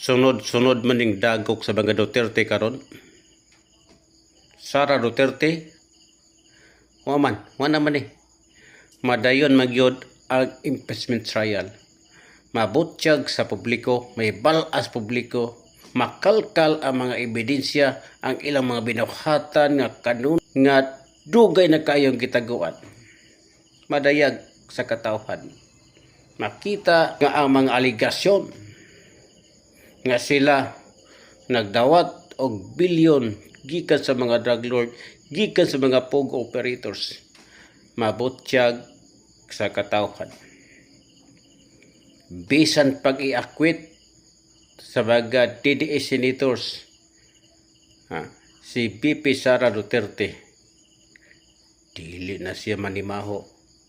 sunod-sunod maning dagok sa mga Duterte karon. Sara Duterte, wa naman eh. Madayon magyod ang impeachment trial. Mabutyag sa publiko, may balas publiko, makalkal ang mga ebidensya, ang ilang mga binuhatan nga kanun nga dugay na kayong gitaguan. Madayag sa katawhan. Makita nga ang mga aligasyon nga sila nagdawat og bilyon gikan sa mga drug lord, gikan sa mga pogo operators. Mabutyag sa katawhan. Bisan pag-iakwit sa mga DDS senators, si BP Sara Duterte, dili na siya manimaho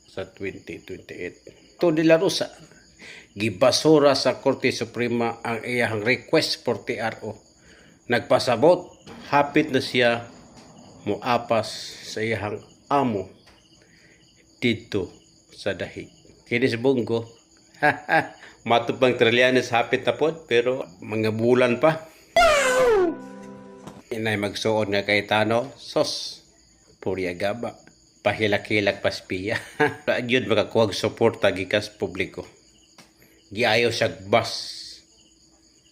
sa 2028. Ito de la Rosa, gibasura sa Korte Suprema ang iyang request for TRO. Nagpasabot, hapit na siya muapas sa iyang amo dito sa dahig. Kini si Bongo, matupang trilyanes hapit na po, pero mga bulan pa. Inay magsuon nga kay Tano, sos, purya gaba, pahilak-hilak paspiya. Yun makakuhag suporta gikas publiko. Giayo siya bas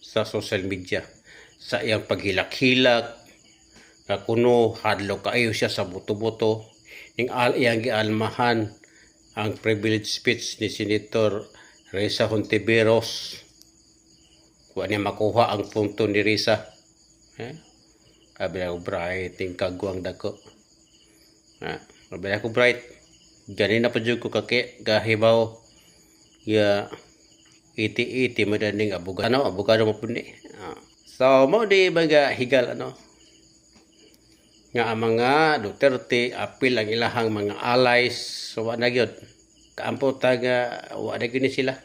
sa social media, sa iyang paghilak-hilak, na kuno hadlo kaayo siya sa buto-buto, iyang gialmahan ang privilege speech ni Senator Risa Hontiveros. Kuha niya makuha ang punto ni Risa. Sabi ako, bright, yung kagwang dako. Sabi ako, bright, ganin na pa dyan ko kahibaw. Iti-iti madaning abogado. Abogado mo po ni. So, mo di baga higal, nga ang mga Duterte, apil ang ilahang mga allies. So, wala na yun. Kaampo taga, wala na yun sila.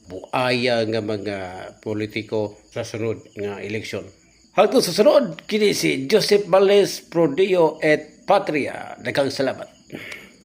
Buaya nga mga politiko sa sunod nga eleksyon. Hangtod sa sunod, kini si Joseph Valdez, Pro Dio et Patria. Daghang salamat.